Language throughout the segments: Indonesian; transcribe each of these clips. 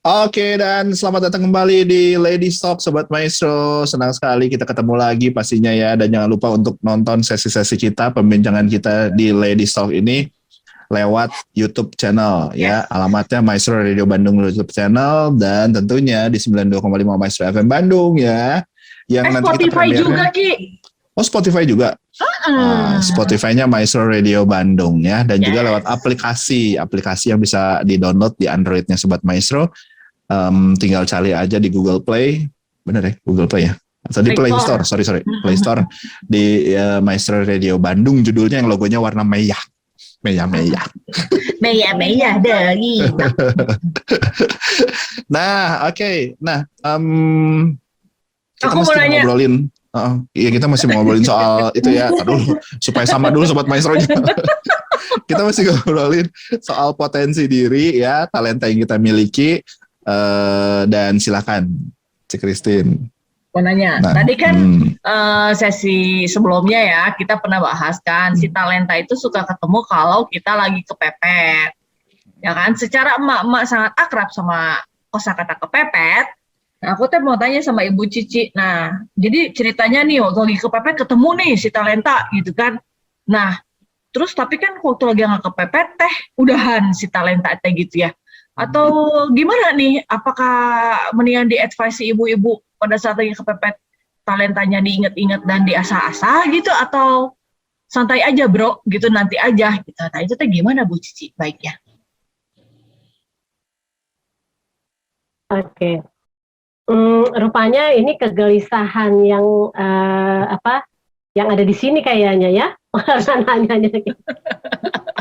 Oke, dan selamat datang kembali di Ladies Talk Sobat Maestro. Senang sekali kita ketemu lagi pastinya ya. Dan jangan lupa untuk nonton sesi-sesi kita, pembincangan kita di Ladies Talk ini lewat YouTube channel ya. Yes. Alamatnya Maestro Radio Bandung YouTube channel dan tentunya di 92,5 Maestro FM Bandung ya. Yang nanti kita Spotify juga, premiernya. Ki. Oh, Spotify juga. Spotify-nya Maestro Radio Bandung ya, dan juga lewat aplikasi yang bisa di-download di Android-nya Sobat Maestro. Tinggal cari aja di Google Play, bener ya, Google Play ya, atau di Play Store, Play Store di Maestro Radio Bandung, judulnya yang logonya warna merah. Merah dari. Nah, oke. Nah, kita Aku mau mesti nanya. ngobrolin. Iya, kita masih mau ngobrolin soal itu ya. Tar dulu, supaya sama dulu Sobat Maestro-nya. Kita masih ngobrolin soal potensi diri ya, talenta yang kita miliki. Dan silakan, Cik Christine. Mau nanya. Tadi kan sesi sebelumnya ya, kita pernah bahas kan, si talenta itu suka ketemu kalau kita lagi kepepet. Ya kan, secara emak-emak sangat akrab sama kosakata kepepet. Nah, aku mau tanya sama Ibu Cici. Nah, jadi ceritanya nih waktu lagi kepepet ketemu nih si talenta gitu kan. Nah, terus tapi kan waktu lagi nggak kepepet udahan si talenta gitu ya. Atau gimana nih? Apakah mendingan di-advise ibu-ibu pada saat lagi kepepet talentanya diingat-ingat dan diasah-asah gitu, atau santai aja bro gitu, nanti aja gitu. Nah itu gimana Bu Cici baiknya? Oke. Rupanya ini kegelisahan yang yang ada di sini kayaknya ya. Nanyanya gitu.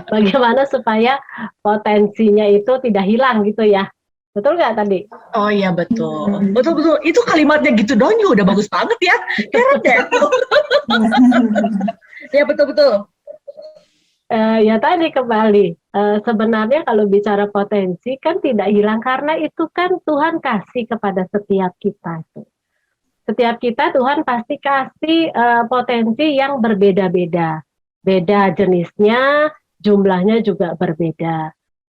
Bagaimana supaya potensinya itu tidak hilang gitu ya. Betul nggak tadi? Oh iya betul. Betul. Itu kalimatnya gitu doang udah bagus banget ya. Keren deh. Ya betul. Ya tadi kembali, sebenarnya kalau bicara potensi kan tidak hilang karena itu kan Tuhan kasih kepada setiap kita. Setiap kita Tuhan pasti kasih potensi yang berbeda-beda, beda jenisnya, jumlahnya juga berbeda.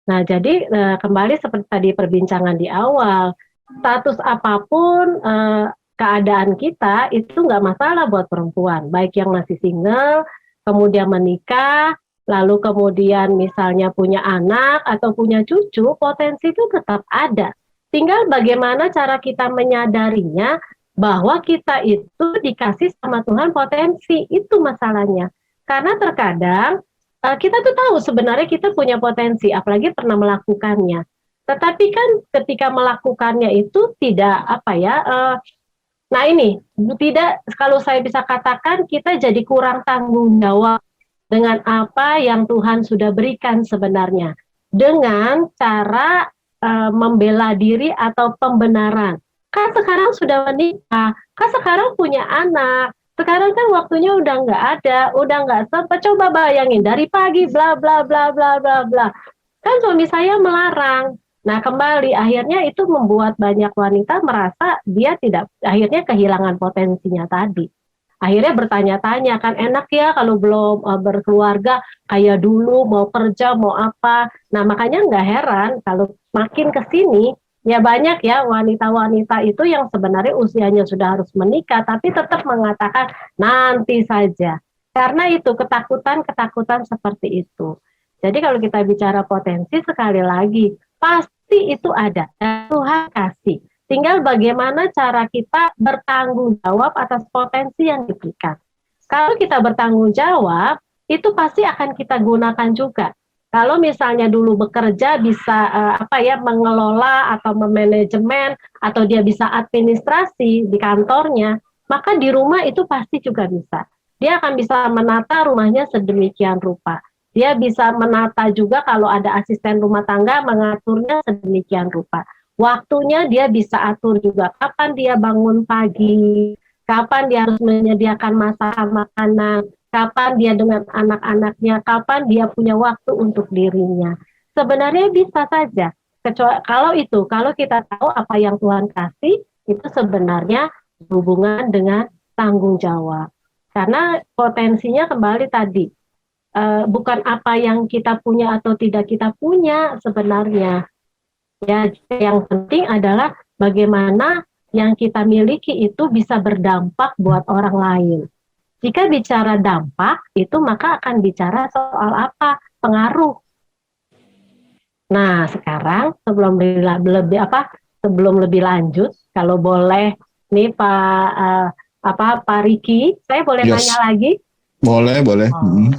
Nah jadi kembali seperti tadi perbincangan di awal, status apapun keadaan kita itu nggak masalah buat perempuan, baik yang masih single, kemudian menikah, lalu kemudian misalnya punya anak atau punya cucu, potensi itu tetap ada. Tinggal bagaimana cara kita menyadarinya bahwa kita itu dikasih sama Tuhan potensi, itu masalahnya. Karena terkadang kita tuh tahu sebenarnya kita punya potensi, apalagi pernah melakukannya. Tetapi kan ketika melakukannya itu tidak nah ini tidak, kalau saya bisa katakan kita jadi kurang tanggung jawab dengan apa yang Tuhan sudah berikan sebenarnya, dengan cara membela diri atau pembenaran. Kan sekarang sudah menikah, kan sekarang punya anak, sekarang kan waktunya udah nggak ada, udah nggak sempat. Coba bayangin dari pagi bla bla bla bla bla bla. Kan suami saya melarang. Nah kembali akhirnya itu membuat banyak wanita merasa dia tidak, akhirnya kehilangan potensinya tadi. Akhirnya bertanya-tanya, kan enak ya kalau belum berkeluarga kayak dulu, mau kerja mau apa. Nah makanya nggak heran kalau makin ke sini ya banyak ya wanita-wanita itu yang sebenarnya usianya sudah harus menikah tapi tetap mengatakan nanti saja, karena itu ketakutan seperti itu. Jadi kalau kita bicara potensi, sekali lagi pasti itu ada, Tuhan kasih. Tinggal bagaimana cara kita bertanggung jawab atas potensi yang diberikan. Kalau kita bertanggung jawab, itu pasti akan kita gunakan juga. Kalau misalnya dulu bekerja bisa mengelola atau memanajemen, atau dia bisa administrasi di kantornya, maka di rumah itu pasti juga bisa. Dia akan bisa menata rumahnya sedemikian rupa. Dia bisa menata juga kalau ada asisten rumah tangga, mengaturnya sedemikian rupa. Waktunya dia bisa atur juga, kapan dia bangun pagi, kapan dia harus menyediakan masakan makanan, kapan dia dengan anak-anaknya, kapan dia punya waktu untuk dirinya. Sebenarnya bisa saja. Kalau kita tahu apa yang Tuhan kasih, itu sebenarnya hubungan dengan tanggung jawab. Karena potensinya kembali tadi, bukan apa yang kita punya atau tidak kita punya sebenarnya. Ya, yang penting adalah bagaimana yang kita miliki itu bisa berdampak buat orang lain. Jika bicara dampak, itu maka akan bicara soal apa? Pengaruh. Nah, sekarang sebelum lebih lanjut, kalau boleh nih Pak Riki, saya boleh Yes. tanya lagi? Boleh.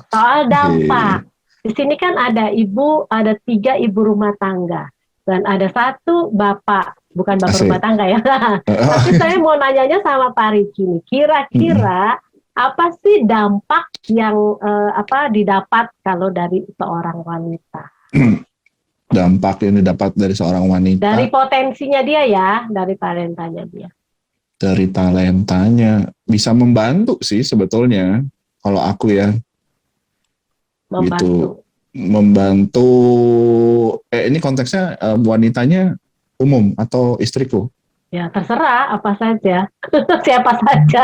Soal dampak. Oke. Di sini kan ada 3 ibu rumah tangga dan ada 1 bapak, bukan bapak Asik. rumah tangga ya. Tapi saya mau nanyanya sama Pak Riki nih. Kira-kira apa sih dampak yang didapat kalau dari seorang wanita? Dampak yang didapat dari seorang wanita. Dari potensinya dia ya, dari talentanya dia. Dari talentanya bisa membantu sih sebetulnya. Kalau aku ya. Membantu. Membantu. Ini konteksnya wanitanya umum atau istriku? Ya terserah apa saja. Siapa saja.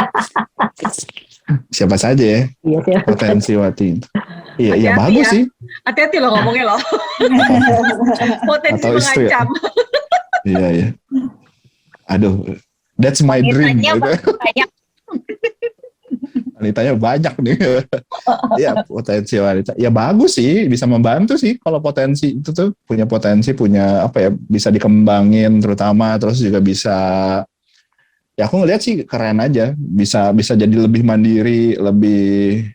Siapa saja ya. Iya, siapa potensi wanita. Iya, Hati-hati bagus ya. sih. Hati-hati loh ngomongnya loh. Potensi Atau istri ya? mengancam. Iya. Aduh, that's my dream. Banyak. Wanitanya banyak nih. Ya, potensi wanita. Ya bagus sih, bisa membantu sih kalau potensi itu tuh punya potensi, punya apa ya, bisa dikembangin terutama, terus juga bisa, ya aku ngeliat sih keren aja, bisa jadi lebih mandiri, lebih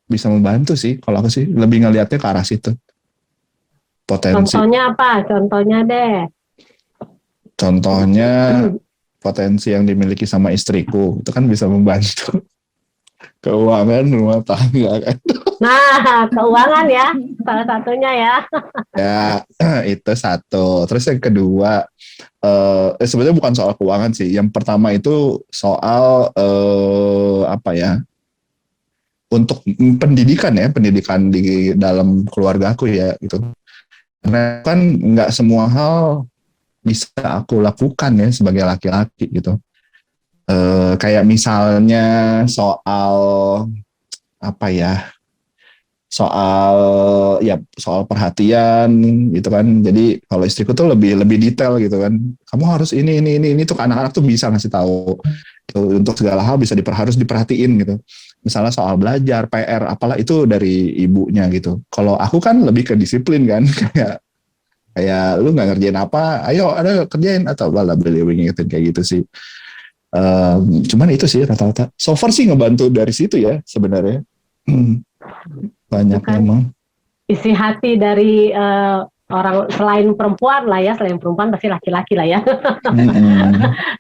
bisa membantu sih. Kalau aku sih lebih ngelihatnya ke arah situ. Potensi. Contohnya apa? Contohnya deh. Contohnya potensi yang dimiliki sama istriku itu kan bisa membantu keuangan rumah tangga kan. Nah, keuangan ya, salah satunya ya. Ya, itu satu. Terus yang kedua, sebenarnya bukan soal keuangan sih. Yang pertama itu soal apa ya? Untuk pendidikan ya, pendidikan di dalam keluarga aku ya gitu. Karena kan nggak semua hal bisa aku lakukan ya sebagai laki-laki gitu. Kayak misalnya soal apa ya? Soal perhatian gitu kan. Jadi kalau istriku tuh lebih detail gitu kan. Kamu harus ini tuh anak-anak tuh bisa ngasih tahu. Untuk segala hal harus diperhatiin gitu. Misalnya soal belajar, PR, apalah itu dari ibunya gitu. Kalau aku kan lebih ke disiplin kan, kayak lu nggak ngerjain apa, ayo ada kerjain atau beliau ngingetin kayak gitu sih. Cuman itu sih rata-rata. So far sih ngebantu dari situ ya sebenarnya. Banyak Bukan memang. isi hati dari orang selain perempuan lah ya, selain perempuan pasti laki-laki lah ya.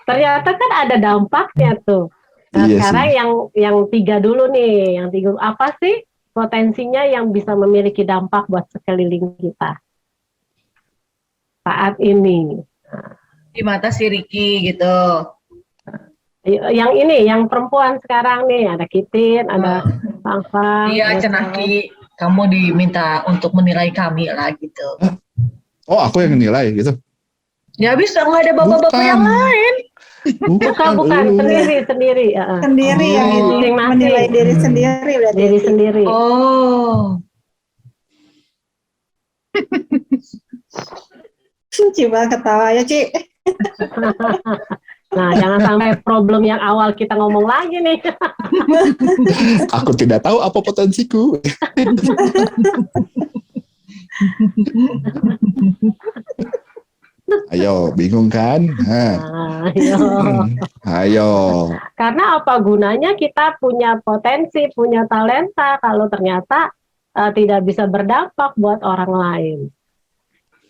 Ternyata kan ada dampaknya tuh. Nah, Iya sekarang sih. yang 3 dulu nih, yang 3 apa sih potensinya yang bisa memiliki dampak buat sekeliling kita saat ini? Di mata si Ricky gitu. Yang ini, yang perempuan sekarang nih, ada Kitin, ada Fang. Iya, Cenaki, kamu diminta untuk menilai kami lah gitu. Oh, aku yang nilai gitu. Ya bisa, nggak ada bapak-bapak yang lain. Bukan, sendiri. Sendiri yang ini Masing-masing. menilai diri sendiri berarti. Diri sendiri. Oh. Coba ketawa ya, Ci. Nah, jangan sampai problem yang awal kita ngomong lagi nih. Aku tidak tahu apa potensiku. Ayo, bingung kan? Ayo. Karena apa gunanya kita punya potensi, punya talenta kalau ternyata tidak bisa berdampak buat orang lain.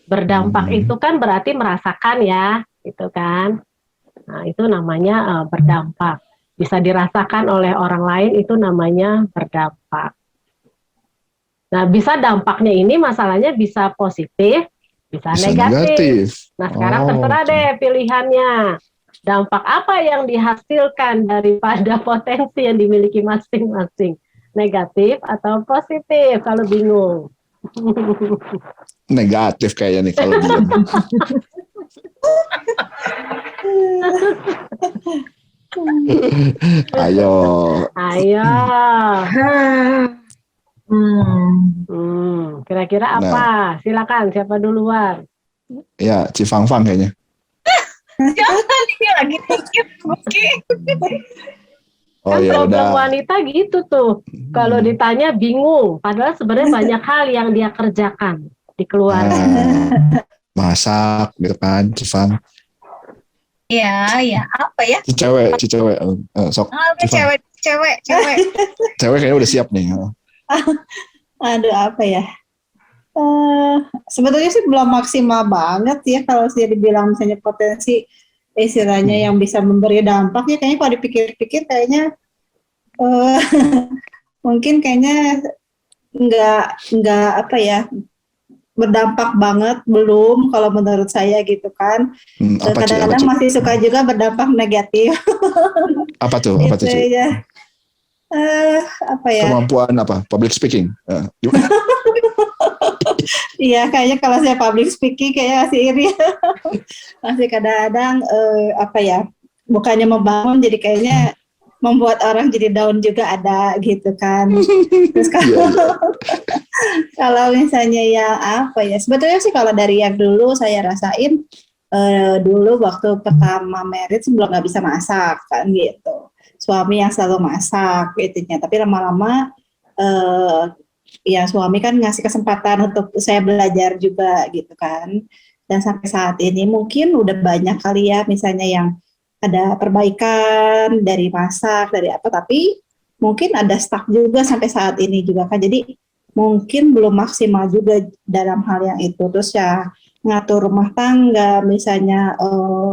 Berdampak itu kan berarti merasakan ya, gitu kan. Nah, itu namanya berdampak. Bisa dirasakan oleh orang lain, itu namanya berdampak. Nah, bisa dampaknya ini masalahnya bisa positif, bisa negatif. Nah, sekarang terserah deh pilihannya. Dampak apa yang dihasilkan daripada potensi yang dimiliki masing-masing? Negatif atau positif kalau bingung? Negatif kayaknya nih kalau bingung. Ayo. Kira-kira apa? Silakan, siapa duluan? Ya, Cifang-fang kayaknya. Jangan, ini lagi dikit. Oke. Oh Kan ya problem udah. wanita gitu tuh. Kalau ditanya bingung, padahal sebenarnya banyak hal yang dia kerjakan di keluarga. Masak gitu kan, Cifang. Ya, apa ya? Cewek. Sok, Oke, Cifang. cewek. Cewek kayaknya udah siap nih. Aduh, apa ya? Sebetulnya sih belum maksimal banget ya kalau sih dibilang misalnya potensi istilahnya yang bisa memberi dampak ya, kayaknya kalau dipikir-pikir kayaknya mungkin kayaknya nggak apa ya, berdampak banget belum kalau menurut saya gitu kan. Apa Ci? Kadang-kadang masih suka juga berdampak negatif. Apa tuh Itu Ci? ya. Apa ya? Kemampuan apa? Public speaking. Gimana? Iya, kayaknya kalau saya public speaking kayaknya masih iri. Masih kadang-kadang apa ya? Bukannya membangun, jadi kayaknya membuat orang jadi down juga ada gitu kan. Terus kalau misalnya yang apa ya? Sebetulnya sih kalau dari yang dulu saya rasain dulu waktu pertama married sebelum nggak bisa masak kan gitu. Suami yang selalu masak gitunya. Tapi lama-lama ya suami kan ngasih kesempatan untuk saya belajar juga gitu kan. Dan sampai saat ini mungkin udah banyak kali ya misalnya yang ada perbaikan dari masak, dari apa, tapi mungkin ada stuck juga sampai saat ini juga kan. Jadi mungkin belum maksimal juga dalam hal yang itu. Terus ya ngatur rumah tangga, misalnya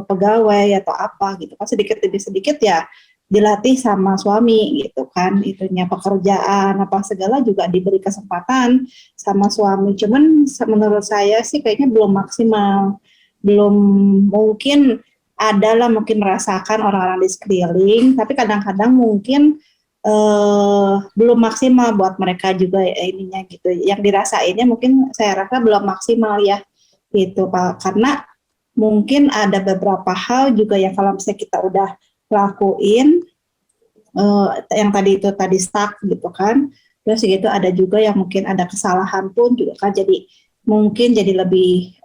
pegawai atau apa gitu kan, sedikit demi sedikit ya dilatih sama suami gitu kan, itunya pekerjaan apa segala juga diberi kesempatan sama suami. Cuman menurut saya sih kayaknya belum maksimal, belum, mungkin adalah mungkin merasakan orang-orang di sekeliling, tapi kadang-kadang mungkin belum maksimal buat mereka juga ininya gitu. Yang dirasainnya mungkin saya rasa belum maksimal ya gitu Pak, karena mungkin ada beberapa hal juga yang kalau misalnya kita udah lakuin yang tadi stuck gitu kan, terus gitu ada juga yang mungkin ada kesalahan pun juga kan, jadi mungkin jadi lebih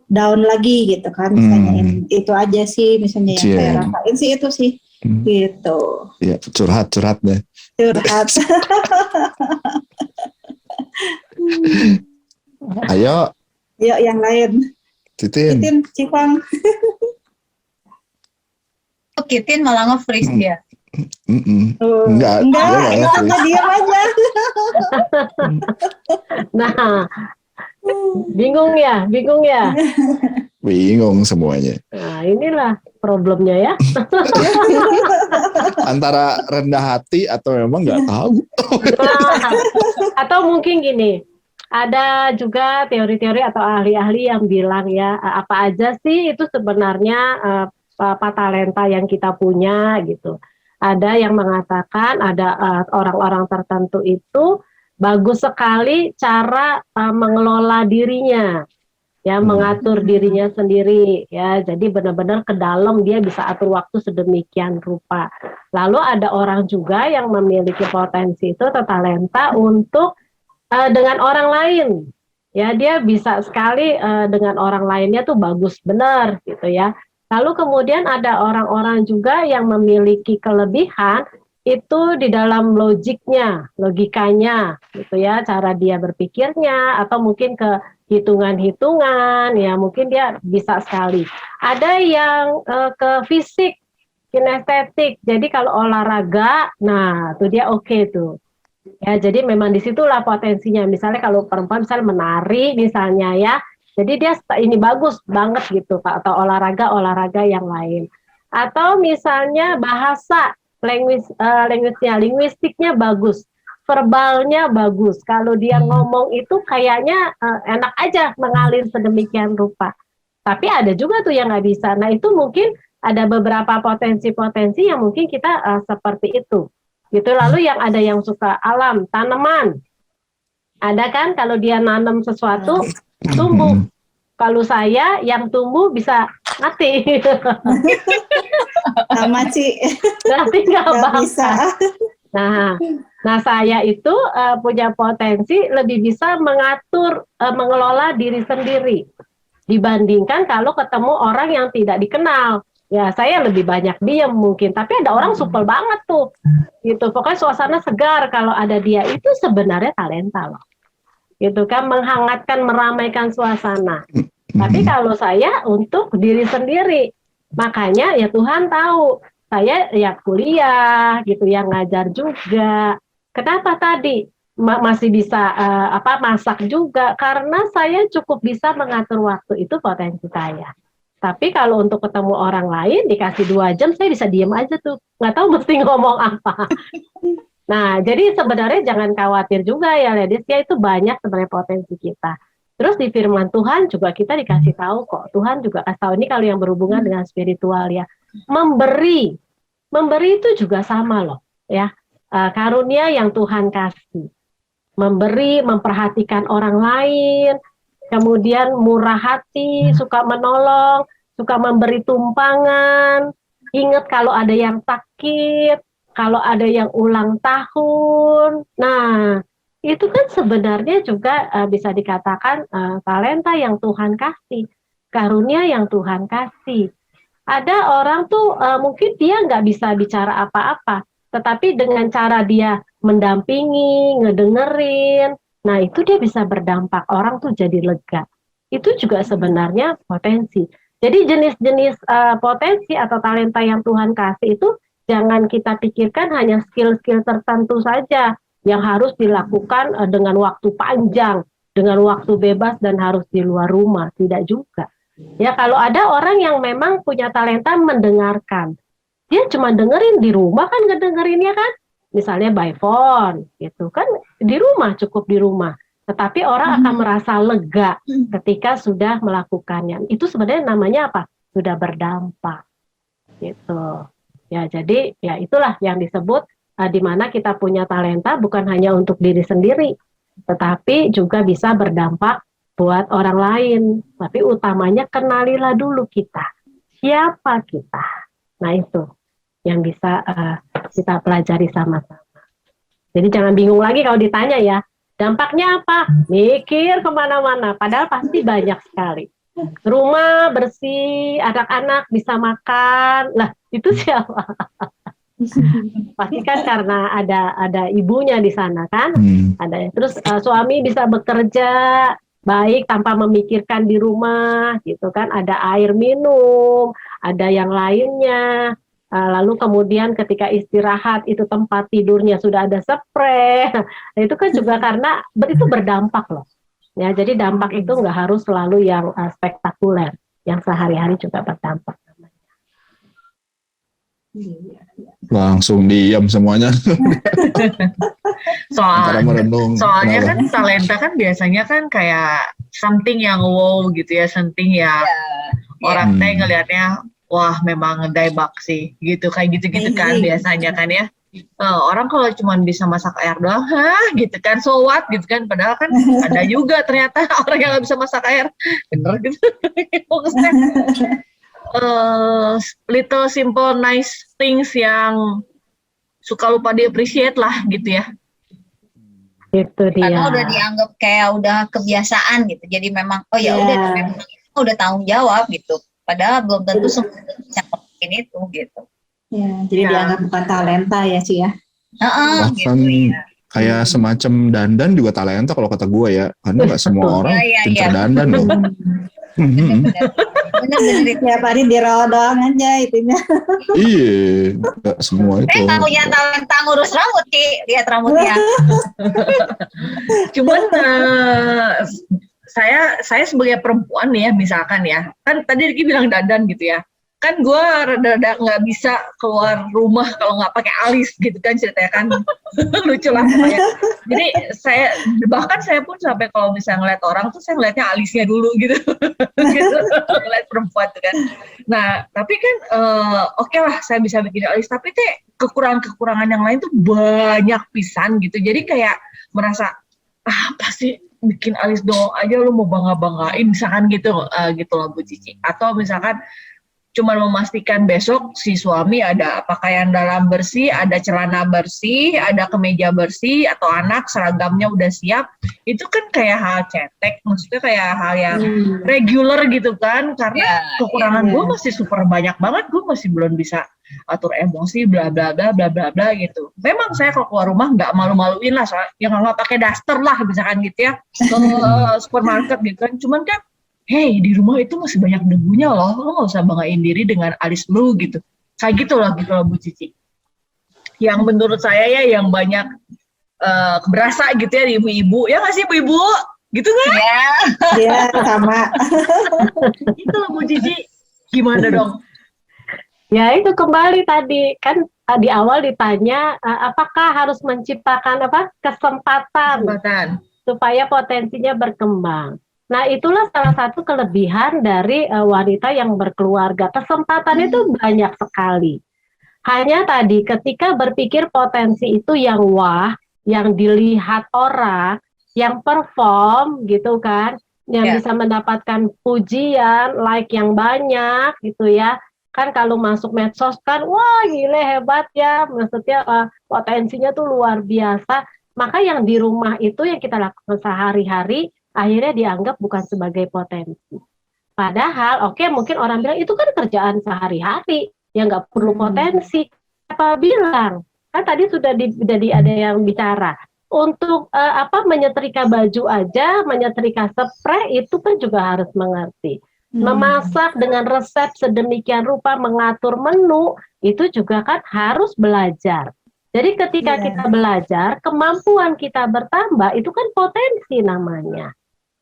down lagi gitu kan misalnya. Itu aja sih misalnya yang saya rasain sih, itu sih gitu. Ya, curhat deh. Curhat. Ayo. Yuk yang lain. Titin, Cifang. Titin malah nge-freeze dia. Enggak, diam aja. Nah, bingung ya. Bingung semuanya. Nah, inilah problemnya ya. Antara rendah hati atau memang nggak tahu. Nah, atau mungkin gini, ada juga teori-teori atau ahli-ahli yang bilang ya, apa aja sih itu sebenarnya talenta yang kita punya gitu. Ada yang mengatakan ada orang-orang tertentu itu bagus sekali cara mengelola dirinya, ya, mengatur dirinya sendiri, ya. Jadi benar-benar ke dalam dia bisa atur waktu sedemikian rupa. Lalu ada orang juga yang memiliki potensi itu atau talenta untuk dengan orang lain, ya, dia bisa sekali dengan orang lainnya tuh bagus benar gitu ya. Lalu kemudian ada orang-orang juga yang memiliki kelebihan itu di dalam logikanya gitu ya, cara dia berpikirnya atau mungkin ke hitungan-hitungan, ya mungkin dia bisa sekali. Ada yang ke fisik, kinestetik, jadi kalau olahraga, nah tuh dia oke tuh. Ya, jadi memang disitulah potensinya. Misalnya kalau perempuan misalnya menari misalnya ya, jadi dia ini bagus banget gitu Pak, atau olahraga yang lain. Atau misalnya bahasa, linguistiknya bagus, verbalnya bagus. Kalau dia ngomong itu kayaknya enak aja mengalir sedemikian rupa. Tapi ada juga tuh yang nggak bisa. Nah itu mungkin ada beberapa potensi-potensi yang mungkin kita seperti itu. Gitu. Lalu yang ada yang suka alam, tanaman. Ada kan kalau dia nanam sesuatu tumbuh. Kalau saya yang tumbuh bisa mati. Sama Ci. Berarti nggak bisa. Nah saya itu punya potensi lebih bisa mengatur, mengelola diri sendiri. dibandingkan kalau ketemu orang yang tidak dikenal. Ya saya lebih banyak diem mungkin, tapi ada orang supel banget tuh, gitu. Pokoknya suasana segar kalau ada dia, itu sebenarnya talenta loh, gitu kan, menghangatkan, meramaikan suasana. Tapi kalau saya untuk diri sendiri, makanya ya Tuhan tahu saya ya kuliah gitu, yang ngajar juga. Kenapa tadi masih bisa masak juga? Karena saya cukup bisa mengatur waktu, itu potensi saya. Tapi kalau untuk ketemu orang lain dikasih 2 jam, saya bisa diem aja tuh, nggak tahu mesti ngomong apa. Nah, jadi sebenarnya jangan khawatir juga ya, ladies, ya itu banyak sebenarnya potensi kita. Terus di firman Tuhan juga kita dikasih tahu kok, Tuhan juga kasih tahu, ini kalau yang berhubungan dengan spiritual ya, memberi itu juga sama loh, ya. Karunia yang Tuhan kasih, memberi, memperhatikan orang lain, kemudian murah hati, suka menolong, suka memberi tumpangan, ingat kalau ada yang sakit, kalau ada yang ulang tahun. Nah, itu kan sebenarnya juga bisa dikatakan talenta yang Tuhan kasih, karunia yang Tuhan kasih. Ada orang tuh mungkin dia nggak bisa bicara apa-apa, tetapi dengan cara dia mendampingi, ngedengerin, nah itu dia bisa berdampak, orang tuh jadi lega. Itu juga sebenarnya potensi. Jadi jenis-jenis potensi atau talenta yang Tuhan kasih itu jangan kita pikirkan hanya skill-skill tertentu saja yang harus dilakukan dengan waktu panjang, dengan waktu bebas dan harus di luar rumah. Tidak juga. Ya kalau ada orang yang memang punya talenta mendengarkan, dia cuma dengerin di rumah kan, ngedengerinnya kan, misalnya by phone gitu kan, di rumah, cukup di rumah, tetapi orang akan merasa lega ketika sudah melakukannya. Itu sebenarnya namanya apa? Sudah berdampak gitu ya. Jadi ya itulah yang disebut di mana kita punya talenta bukan hanya untuk diri sendiri, tetapi juga bisa berdampak buat orang lain. Tapi utamanya kenalilah dulu kita, siapa kita. Nah itu yang bisa kita pelajari sama-sama. Jadi jangan bingung lagi kalau ditanya ya, dampaknya apa? Mikir kemana-mana, padahal pasti banyak sekali. Rumah bersih, anak-anak bisa makan, lah itu siapa? Pasti kan karena ada ibunya di sana kan, ada. Terus suami bisa bekerja baik tanpa memikirkan di rumah, gitu kan? Ada air minum, ada yang lainnya. Lalu kemudian ketika istirahat itu tempat tidurnya sudah ada spray. Nah, itu kan juga karena itu berdampak loh. Ya, jadi dampak itu nggak harus selalu yang spektakuler, yang sehari-hari juga berdampak. Langsung diam semuanya. Soalnya kan talenta kan biasanya kan kayak something yang wow gitu ya, something yang orang teh ngelihatnya wah memang daebak sih gitu, kayak gitu-gitu kan biasanya kan ya. Orang kalau cuma bisa masak air doang, gitu kan, so what gitu kan, padahal kan ada juga ternyata orang yang nggak bisa masak air, bener gitu. Fokusnya little simple nice things yang suka lupa di appreciate lah gitu ya. Itu dia. Karena udah dianggap kayak udah kebiasaan gitu, jadi memang udah tanggung jawab gitu. Padahal belum tentu semua bisa ngelakuin itu gitu. Ya, jadi dianggap bukan talenta ya, Ci ya. Bahkan gitu, kayak semacam dandan juga talenta kalau kata gue ya, karena nggak semua orang pintar dandan loh. Bener-bener tiap hari dirodong aja itunya. Iya, nggak semua itu. Nggak punya talenta ngurus rambut, Ci. Lihat rambutnya. Cuman saya sebagai perempuan nih ya, misalkan ya, kan tadi Riki bilang dandan gitu ya, kan gue rada-rada nggak bisa keluar rumah kalau nggak pakai alis gitu kan, ceritanya kan. Lucu lah pokoknya. Jadi saya pun sampai kalau misalnya ngeliat orang tuh saya ngeliatnya alisnya dulu gitu. Gitu, ngeliat perempuan tuh kan. Nah tapi kan oke lah saya bisa bikin alis, tapi teh kekurangan-kekurangan yang lain tuh banyak pisan gitu. Jadi kayak merasa pasti bikin alis doang aja lu mau bangga-banggain misalkan gitu, gitu loh Bu Cici. Atau misalkan cuman memastikan besok si suami ada pakaian dalam bersih, ada celana bersih, ada kemeja bersih, atau anak seragamnya udah siap, itu kan kayak hal cetek, maksudnya kayak hal yang regular gitu kan, karena kekurangan gue masih super banyak banget, gue masih belum bisa atur emosi, bla bla bla bla bla bla gitu. Memang saya kalau keluar rumah nggak malu-maluin lah, soalnya yang nggak pakai daster lah misalkan gitu ya, ke supermarket gitu kan, cuman kan hey, di rumah itu masih banyak debunya loh, lo gak usah banggain diri dengan alis lu gitu. Kayak gitu loh Bu Cici. Yang menurut saya ya yang banyak berasa gitu ya di ibu-ibu. Ya nggak sih ibu-ibu? Gitu nggak? Iya, sama. Gitu loh Bu Cici. Gimana dong? Ya itu kembali tadi kan di awal ditanya apakah harus menciptakan kesempatan supaya potensinya berkembang. Nah, itulah salah satu kelebihan dari wanita yang berkeluarga. Kesempatan itu banyak sekali. Hanya tadi ketika berpikir potensi itu yang wah, yang dilihat orang, yang perform gitu kan, yang bisa mendapatkan pujian, like yang banyak gitu ya. Kan kalau masuk medsos kan, wah gile hebat ya, maksudnya potensinya tuh luar biasa. Maka yang di rumah itu yang kita lakukan sehari-hari, akhirnya dianggap bukan sebagai potensi. Padahal, mungkin orang bilang itu kan kerjaan sehari-hari, yang nggak perlu potensi. Apa bilang? Kan tadi sudah ada yang bicara. Untuk menyetrika baju aja, menyetrika spray itu kan juga harus mengerti. Memasak dengan resep sedemikian rupa, mengatur menu, itu juga kan harus belajar. Jadi ketika kita belajar, kemampuan kita bertambah, itu kan potensi namanya.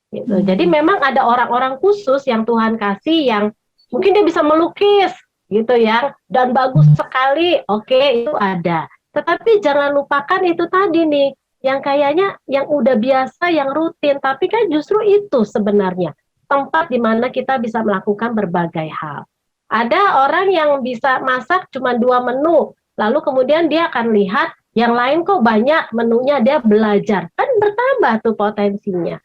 Gitu. Jadi memang ada orang-orang khusus yang Tuhan kasih yang mungkin dia bisa melukis gitu ya dan bagus sekali, itu ada. Tetapi jangan lupakan itu tadi nih yang kayaknya yang udah biasa, yang rutin, tapi kan justru itu sebenarnya tempat di mana kita bisa melakukan berbagai hal. Ada orang yang bisa masak cuma 2 menu, lalu kemudian dia akan lihat yang lain kok banyak menunya, dia belajar, kan bertambah tuh potensinya.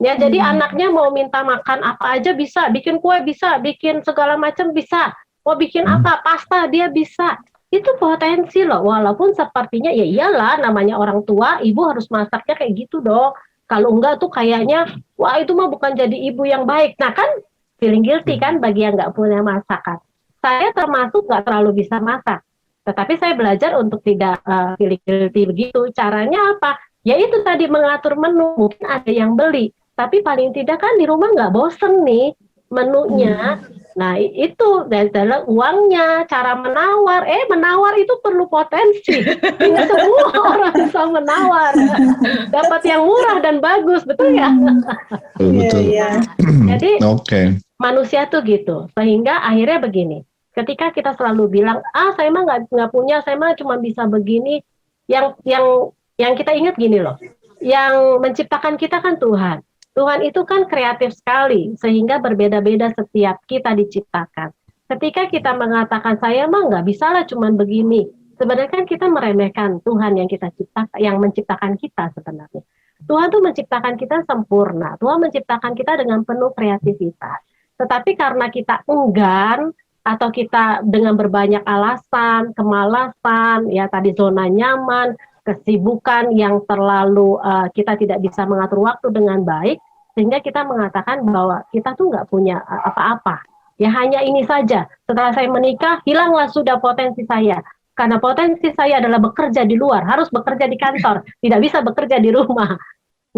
Ya, jadi anaknya mau minta makan apa aja bisa, bikin kue bisa, bikin segala macam bisa, mau bikin apa, pasta dia bisa. Itu potensi loh, walaupun sepertinya ya iyalah namanya orang tua, ibu harus masaknya kayak gitu dong. Kalau enggak tuh kayaknya, wah itu mah bukan jadi ibu yang baik. Nah kan feeling guilty kan bagi yang nggak punya masakan. Saya termasuk nggak terlalu bisa masak, tetapi saya belajar untuk tidak feeling guilty begitu. Caranya apa? Ya itu tadi mengatur menu, mungkin ada yang beli. Tapi paling tidak kan di rumah nggak bosen nih menunya. Nah itu adalah uangnya, cara menawar. Menawar itu perlu potensi. Ini semua orang bisa menawar. Dapat yang murah dan bagus, betul ya? Betul. Jadi manusia tuh gitu. Sehingga akhirnya begini. Ketika kita selalu bilang, saya mah nggak punya, saya mah cuma bisa begini. Yang kita ingat gini loh. Yang menciptakan kita kan Tuhan. Tuhan itu kan kreatif sekali, sehingga berbeda-beda setiap kita diciptakan. Ketika kita mengatakan, saya mah nggak bisa lah cuman begini, sebenarnya kan kita meremehkan Tuhan yang kita ciptakan, yang menciptakan kita sebenarnya. Tuhan tuh menciptakan kita sempurna, Tuhan menciptakan kita dengan penuh kreativitas. Tetapi karena kita enggan, atau kita dengan berbanyak alasan, kemalasan, ya tadi zona nyaman, kesibukan yang terlalu kita tidak bisa mengatur waktu dengan baik, sehingga kita mengatakan bahwa kita tuh nggak punya apa-apa. Ya hanya ini saja. Setelah saya menikah, hilanglah sudah potensi saya. Karena potensi saya adalah bekerja di luar, harus bekerja di kantor, tidak bisa bekerja di rumah.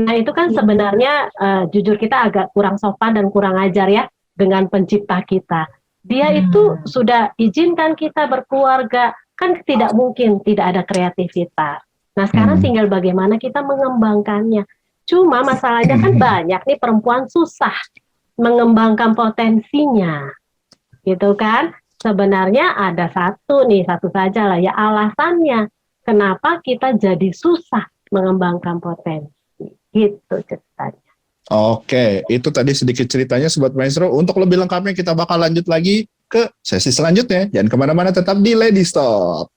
Nah itu kan sebenarnya jujur kita agak kurang sopan dan kurang ajar ya dengan pencipta kita. Dia itu sudah izinkan kita berkeluarga, kan tidak mungkin tidak ada kreativitas. Nah sekarang tinggal bagaimana kita mengembangkannya. Cuma masalahnya kan banyak nih perempuan susah mengembangkan potensinya, gitu kan? Sebenarnya ada satu saja lah ya alasannya kenapa kita jadi susah mengembangkan potensi, gitu ceritanya. Oke, itu tadi sedikit ceritanya Sobat Maestro. Untuk lebih lengkapnya kita bakal lanjut lagi ke sesi selanjutnya. Jangan kemana-mana, tetap di Lady Stop.